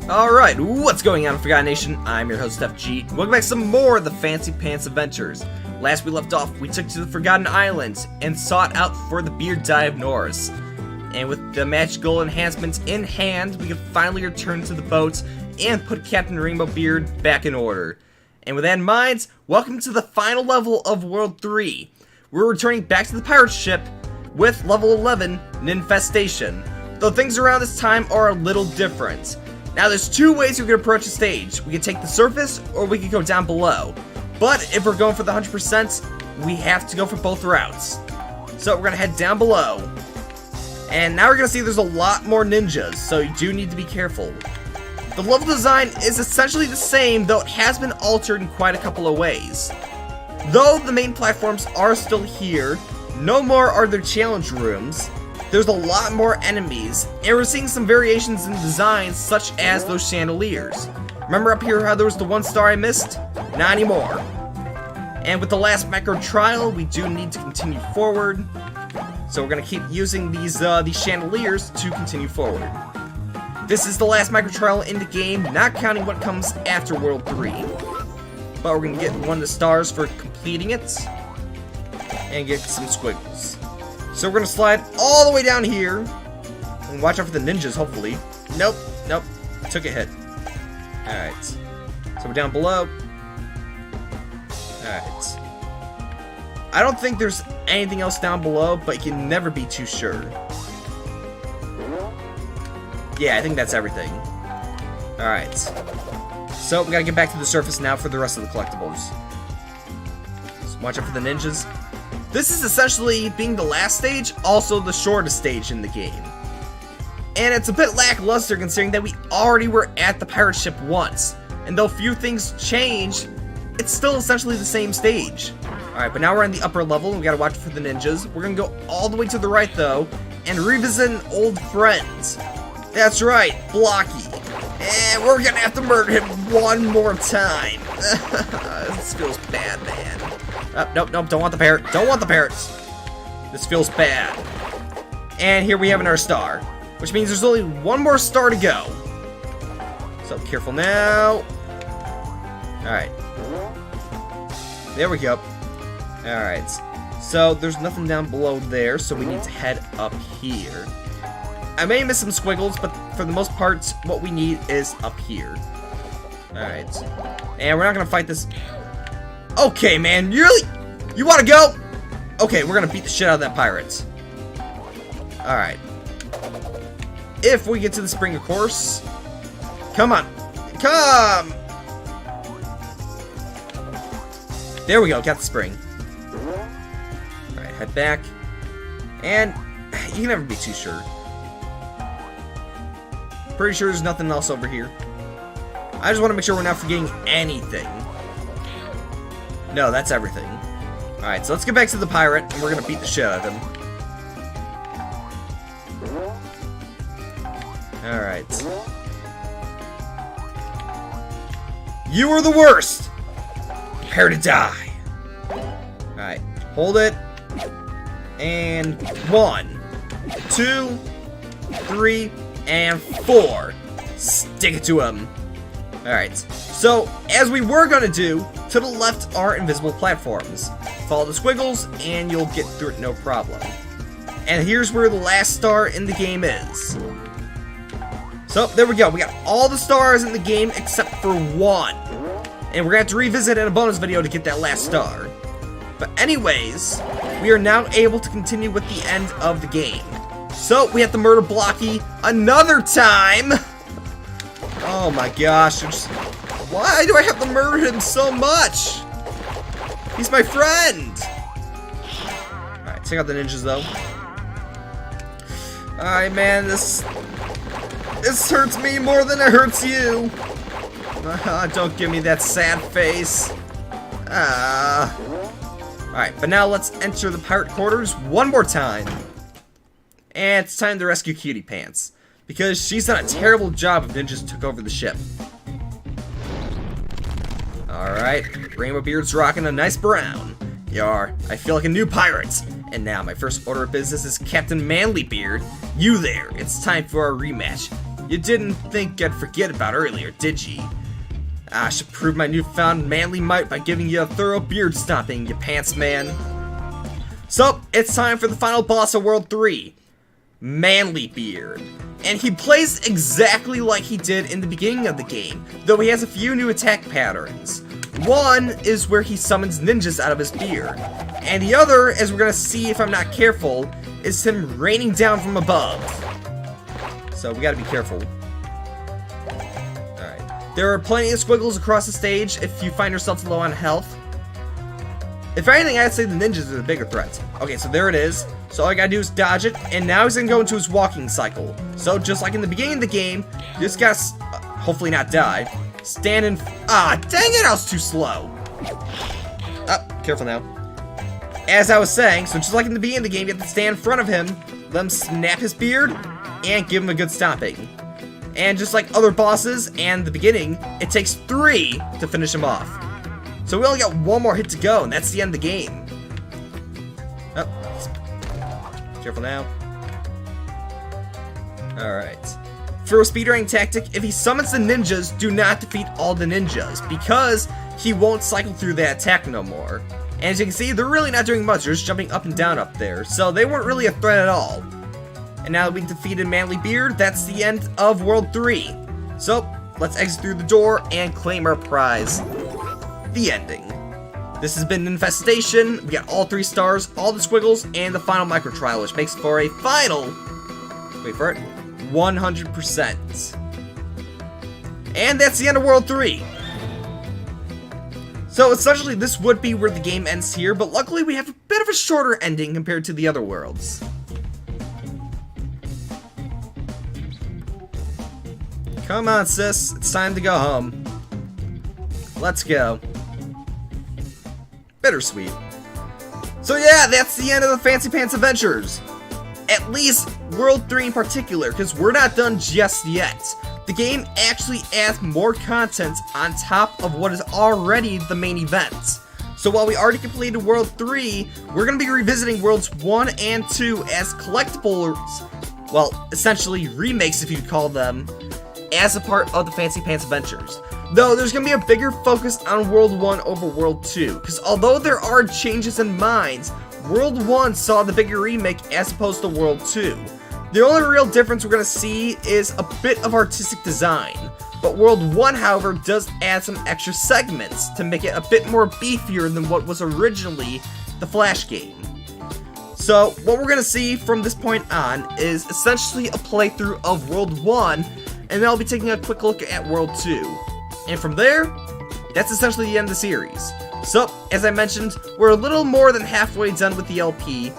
Alright, what's going on, Forgotten Nation? I'm your host, FG. Welcome back to some more of the Fancy Pants Adventures. Last we left off, we took to the Forgotten Islands and sought out for the Beard Dye of Norris. And with the magical enhancements in hand, we could finally return to the boat and put Captain Rainbow Beard back in order. And with that in mind, welcome to the final level of World 3. We're returning back to the pirate ship with level 11, Ninfestation. Though things around this time are a little different. Now there's two ways we can approach a stage. We can take the surface, or we can go down below. But if we're going for the 100%, we have to go for both routes. So we're gonna head down below. And now we're gonna see there's a lot more ninjas, so you do need to be careful. The level design is essentially the same, though it has been altered in quite a couple of ways. Though the main platforms are still here, no more are there challenge rooms. There's a lot more enemies, and we're seeing some variations in designs, such as those chandeliers. Remember up here how there was the one star I missed? Not anymore. And with the last micro trial, we do need to continue forward. So we're gonna keep using these chandeliers to continue forward. This is the last micro trial in the game, not counting what comes after World 3. But we're gonna get one of the stars for completing it, and get some squiggles. So we're gonna slide all the way down here, and watch out for the ninjas, hopefully. Nope, took a hit. Alright, so we're down below. Alright. I don't think there's anything else down below, but you can never be too sure. Yeah, I think that's everything. Alright. So we gotta get back to the surface now for the rest of the collectibles. So watch out for the ninjas. This is essentially, being the last stage, also the shortest stage in the game. And it's a bit lackluster considering that we already were at the pirate ship once. And though few things changed, it's still essentially the same stage. Alright, but now we're in the upper level and we gotta watch for the ninjas. We're gonna go all the way to the right though, and revisit an old friend. That's right, Blocky. And we're gonna have to murder him one more time. This feels bad, man. Nope, don't want the parrot. Don't want the parrots. This feels bad. And here we have another star, which means there's only one more star to go. So careful now. Alright. There we go. Alright. So there's nothing down below there, so we need to head up here. I may miss some squiggles, but for the most part, what we need is up here. Alright. And we're not gonna fight this. Okay, man, you wanna go? Okay, we're gonna beat the shit out of that pirate. Alright. If we get to the spring, of course. Come on. Come! There we go, got the spring. Alright, head back. And you can never be too sure. Pretty sure there's nothing else over here. I just want to make sure we're not forgetting anything. No, that's everything. Alright, so let's get back to the pirate, and we're gonna beat the shit out of him. Alright. You are the worst! Prepare to die. Alright, hold it. And 1, 2, 3, and 4. Stick it to him. Alright, so as we were gonna do, to the left are invisible platforms. Follow the squiggles and you'll get through it no problem. And here's where the last star in the game is. So there we go, we got all the stars in the game except for one. And we're gonna have to revisit in a bonus video to get that last star. But anyways, we are now able to continue with the end of the game. So we have to murder Blocky another time. Oh my gosh, why do I have to murder him so much? He's my friend! Alright, take out the ninjas though. Alright man, this hurts me more than it hurts you. Don't give me that sad face. Alright, but now let's enter the pirate quarters one more time. And it's time to rescue Cutie Pants, because she's done a terrible job if ninjas took over the ship. Alright, Rainbow Beard's rocking a nice brown. Yar, I feel like a new pirate. And now my first order of business is Captain Manly Beard. You there, it's time for our rematch. You didn't think I'd forget about earlier, did ye? I should prove my newfound manly might by giving you a thorough beard stomping, you pants man. So, it's time for the final boss of World 3, Manly Beard. And he plays exactly like he did in the beginning of the game, though he has a few new attack patterns. One is where he summons ninjas out of his beard, and the other, as we're gonna see if I'm not careful, is him raining down from above. So we gotta be careful. Alright. There are plenty of squiggles across the stage if you find yourself low on health. If anything, I'd say the ninjas are the bigger threat. Okay, so there it is. So all I gotta do is dodge it, and now he's gonna go into his walking cycle. So just like in the beginning of the game, you just gotta, hopefully not die, stand in, dang it, I was too slow. Careful now. As I was saying, so just like in the beginning of the game, you have to stand in front of him, let him snap his beard, and give him a good stomping. And just like other bosses and the beginning, it takes 3 to finish him off. So we only got one more hit to go, and that's the end of the game. Careful now. Alright. For a speedrunning tactic, if he summons the ninjas, do not defeat all the ninjas, because he won't cycle through that attack no more. And as you can see, they're really not doing much, they're just jumping up and down up there, so they weren't really a threat at all. And now that we defeated Manly Beard, that's the end of World 3. So, let's exit through the door and claim our prize. The ending. This has been Infestation. We got all 3 stars, all the squiggles, and the final micro trial, which makes for a final, wait for it, 100%. And that's the end of World 3. So essentially this would be where the game ends here, but luckily we have a bit of a shorter ending compared to the other worlds. Come on, sis, it's time to go home. Let's go. Bittersweet. So yeah, that's the end of the Fancy Pants Adventures. At least World 3 in particular, because we're not done just yet. The game actually adds more content on top of what is already the main event. So while we already completed World 3, we're going to be revisiting Worlds 1 and 2 as collectibles, well, essentially remakes if you'd call them, as a part of the Fancy Pants Adventures. Though there's going to be a bigger focus on World 1 over World 2, because although there are changes in minds, World 1 saw the bigger remake as opposed to World 2. The only real difference we're going to see is a bit of artistic design, but World 1, however, does add some extra segments to make it a bit more beefier than what was originally the Flash game. So what we're going to see from this point on is essentially a playthrough of World 1, and then I'll be taking a quick look at World 2. And from there, that's essentially the end of the series. So, as I mentioned, we're a little more than halfway done with the LP,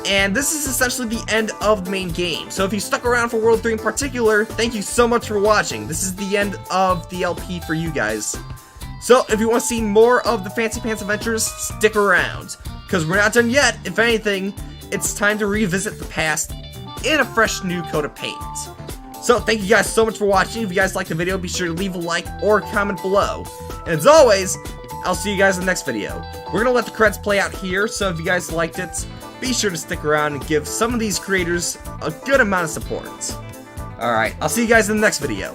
and this is essentially the end of the main game. So if you stuck around for World 3 in particular, thank you so much for watching. This is the end of the LP for you guys. So if you want to see more of the Fancy Pants Adventures, stick around, because we're not done yet. If anything, it's time to revisit the past in a fresh new coat of paint. So thank you guys so much for watching. If you guys liked the video, be sure to leave a like or comment below. And as always, I'll see you guys in the next video. We're gonna let the credits play out here, so if you guys liked it, be sure to stick around and give some of these creators a good amount of support. Alright, I'll see you guys in the next video.